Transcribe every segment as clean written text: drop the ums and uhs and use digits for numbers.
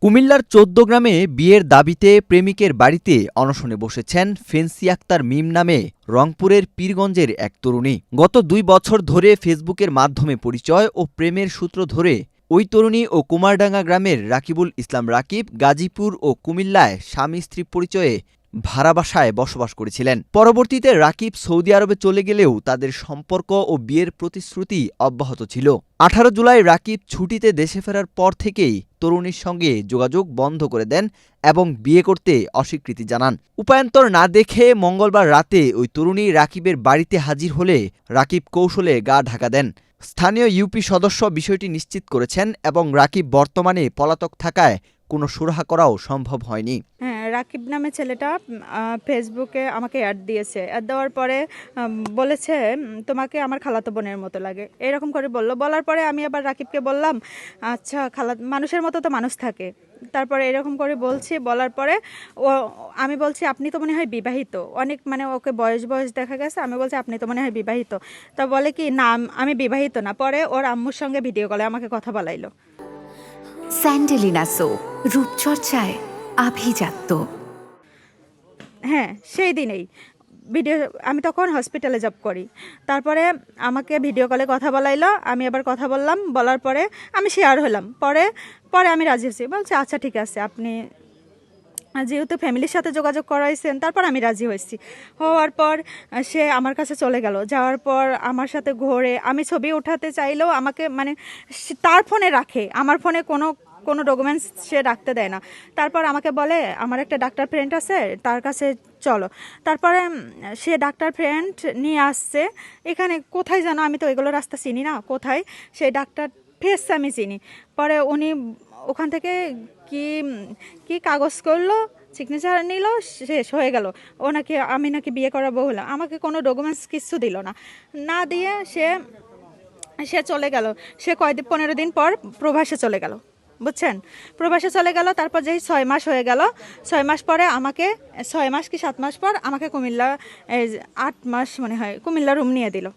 কুমিল্লার ১৪ গ্রামে বিয়ের দাবিতে প্রেমিকের বাড়িতে অনশনে বসেছেন ফেন্সি আক্তার মিম নামে রংপুরের পীরগঞ্জের এক তরুণী। গত ২ বছর ধরে ফেসবুকের মাধ্যমে পরিচয় ও প্রেমের সূত্র ধরে ওই তরুণী ও কুমারডাঙ্গা গ্রামের রাকিবুল ইসলাম রাকিব গাজীপুর ও কুমিল্লায় স্বামী স্ত্রী পরিচয়ে ভাড়া বাসায় বসবাস করেছিলেন। পরবর্তীতে রাকিব সৌদি আরবে চলে গেলেও তাদের সম্পর্ক ও বিয়ের প্রতিশ্রুতি অব্যাহত ছিল। ১৮ জুলাই রাকিব ছুটিতে দেশে ফেরার পর থেকেই তরুণীর সঙ্গে যোগাযোগ বন্ধ করে দেন এবং বিয়ে করতে অস্বীকৃতি জানান। উপায়ান্তর না দেখে মঙ্গলবার রাতে ওই তরুণী রাকিবের বাড়িতে হাজির হলে রাকিব কৌশলে গা ঢাকা দেন। স্থানীয় ইউপি সদস্য বিষয়টি নিশ্চিত করেছেন এবং রাকিব বর্তমানে পলাতক থাকায় কোনো সুরাহা করাও সম্ভব হয়নি। হ্যাঁ, রাকিব নামে ছেলেটা ফেসবুকে আমাকে অ্যাড দিয়েছে। অ্যাড দেওয়ার পরে বলেছে তোমাকে আমার খালাতো বোনের মতো লাগে, এরকম করে বললো। বলার পরে আমি আবার রাকিবকে বললাম আচ্ছা মানুষের মতো তো মানুষ থাকে। তারপরে এরকম করে বলছি, বলার পরে আমি বলছি আপনি তো মনে হয় বিবাহিত, অনেক ওকে বয়স দেখা গেছে। আমি বলছি আপনি তো মনে হয় বিবাহিত। তা বলে কি না আমি বিবাহিত না। পরে ওর আম্মুর সঙ্গে ভিডিও কলে আমাকে কথা বলাইলো। স্যান্ডেলিনা সো রূপচর্চায় আভিজাত্য। হ্যাঁ, সেই দিনেই ভিডিও, আমি তখন হসপিটালে জব করি। তারপরে আমাকে ভিডিও কলে কথা বলাইলো, আমি আবার কথা বললাম। বলার পরে আমি শেয়ার হলাম। পরে আমি রাজি হয়েছি। বলছে আচ্ছা ঠিক আছে, আপনি যেহেতু ফ্যামিলির সাথে যোগাযোগ করাইছেন। তারপর আমি রাজি হয়েছি। হওয়ার পর সে আমার কাছে চলে গেল। যাওয়ার পর আমার সাথে ঘোরে, আমি ছবি ওঠাতে চাইলেও আমাকে তার ফোনে রাখে, আমার ফোনে কোনো ডকুমেন্টস সে রাখতে দেয় না। তারপর আমাকে বলে আমার একটা ডাক্তার ফ্রেন্ড আছে, তার কাছে চলো। তারপরে সে ডাক্তার ফ্রেন্ড নিয়ে আসছে এখানে কোথায় যেন, আমি তো এগুলো রাস্তা চিনি না কোথায়। সেই ডাক্তার ফেস আমি চিনি। পরে উনি ওখান থেকে কি কাগজ করলো, সিগনেচার নিল, শেষ হয়ে গেল। আমি নাকি বিয়ে করাবো হলাম। আমাকে কোনো ডকুমেন্টস কিছু দিল না। না দিয়ে সে চলে গেল। সে 15 দিন পর প্রবাসে চলে গেল, বুঝছেন। প্রবাসে চলে গেল। তারপর যেই 6 মাস হয়ে গেল, 6 মাস পরে আমাকে 6 মাস কি 7 মাস পর আমাকে কুমিল্লা 8 মাস মনে হয় কুমিল্লা রুম নিয়ে দিল।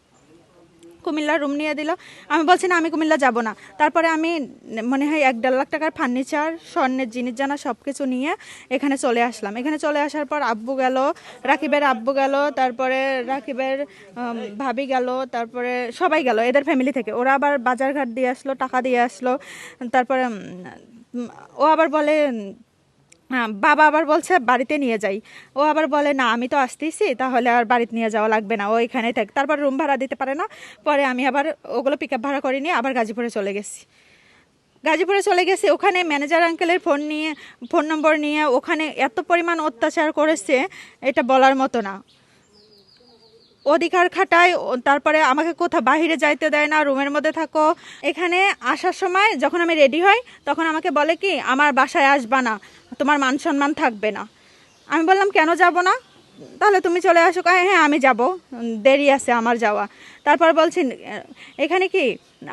আমি বলছি না আমি কুমিল্লা যাব না। তারপরে আমি মনে হয় 1-1.5 লাখ টাকার ফার্নিচার, স্বর্ণের জিনিস জানা সব কিছু নিয়ে এখানে চলে আসলাম। এখানে চলে আসার পর আব্বু গেল, রাকিবের আব্বু গেল, তারপরে রাকিবের ভাবি গেল, তারপরে সবাই গেল এদের ফ্যামিলি থেকে। ওরা আবার বাজারঘাট দিয়ে আসলো, টাকা দিয়ে আসলো। তারপরে ও আবার বলে হ্যাঁ, বাবা আবার বলছে বাড়িতে নিয়ে যাই। ও আবার বলে না আমি তো আসতেইছি, তাহলে আর বাড়িতে নিয়ে যাওয়া লাগবে না, ও এখানেই থাক। তারপর রুম ভাড়া দিতে পারে না। পরে আমি আবার ওগুলো পিক আপ ভাড়া করে নিয়ে আবার গাজীপুরে চলে গেছি। ওখানে ম্যানেজার আঙ্কেলের ফোন নম্বর নিয়ে ওখানে এত পরিমাণ অত্যাচার করেছে, এটা বলার মতো না। অধিকার খাটায়। তারপরে আমাকে কোথাও বাহিরে যাইতে দেয় না, রুমের মধ্যে থাকো। এখানে আসার সময় যখন আমি রেডি হই তখন আমাকে বলে কি আমার বাসায় আসবা না, তোমার মান সম্মান থাকবে না। আমি বললাম কেন যাব না, তাহলে তুমি চলে আসো। হ্যাঁ আমি যাব, দেরি আছে আমার যাওয়া। তারপর বলছি এখানে কি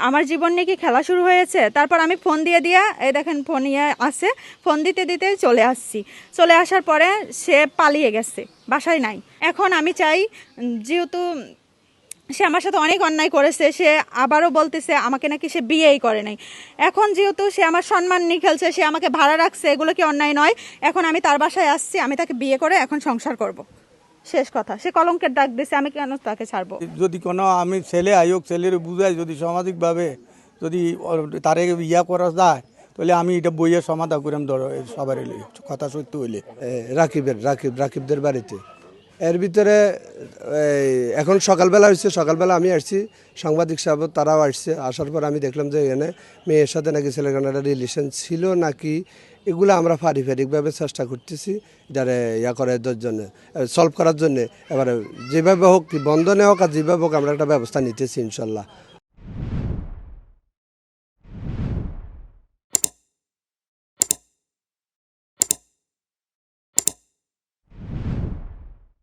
আমার জীবন নিয়ে কি খেলা শুরু হয়েছে। তারপর আমি ফোন দিয়ে এই দেখেন ফোন নিয়ে আসে, ফোন দিতে চলে আসছি। চলে আসার পরে সে পালিয়ে গেছে, বাসায় নাই। এখন আমি চাই, যেহেতু সে আমার সাথে অনেক অন্যায় করেছে, সে আবারও বলতেছে আমাকে নাকি সে বিয়েই করে নাই। এখন যেহেতু সে আমার সম্মান নিয়ে খেলছে, সে আমাকে ভাড়া রাখছে, এগুলো কি অন্যায় নয়? এখন আমি তার বাসায় আসছি, আমি তাকে বিয়ে করে এখন সংসার করব। শেষ কথা। সে কলঙ্কের ডাক দিছে, আমি কেন তাকে ছাড়বো? যদি কোনো আমি ছেলে আয়োগ ছেলের বুঝাই, যদি সামাজিকভাবে যদি তারে ইয়া করা যায়, তাহলে আমি এটা বইয়ের সমাধান করাম। ধরো সবার কথা সত্য হইলে রাকিবদের বাড়িতে এর ভিতরে এখন সকালবেলা আমি আসছি, সাংবাদিক সাহেব তারাও আসছে। আসার পর আমি দেখলাম যে এখানে মেয়ের সাথে নাকি ছেলের একটা রিলেশন ছিল নাকি, এগুলো আমরা পারিবারিকভাবে চেষ্টা করতেছি যারা করার জন্য, সলভ করার জন্য। এবারে যেভাবে হোক, বন্ধনে হোক আর যেভাবে হোক আমরা একটা ব্যবস্থা নিতেছি ইনশাল্লাহ।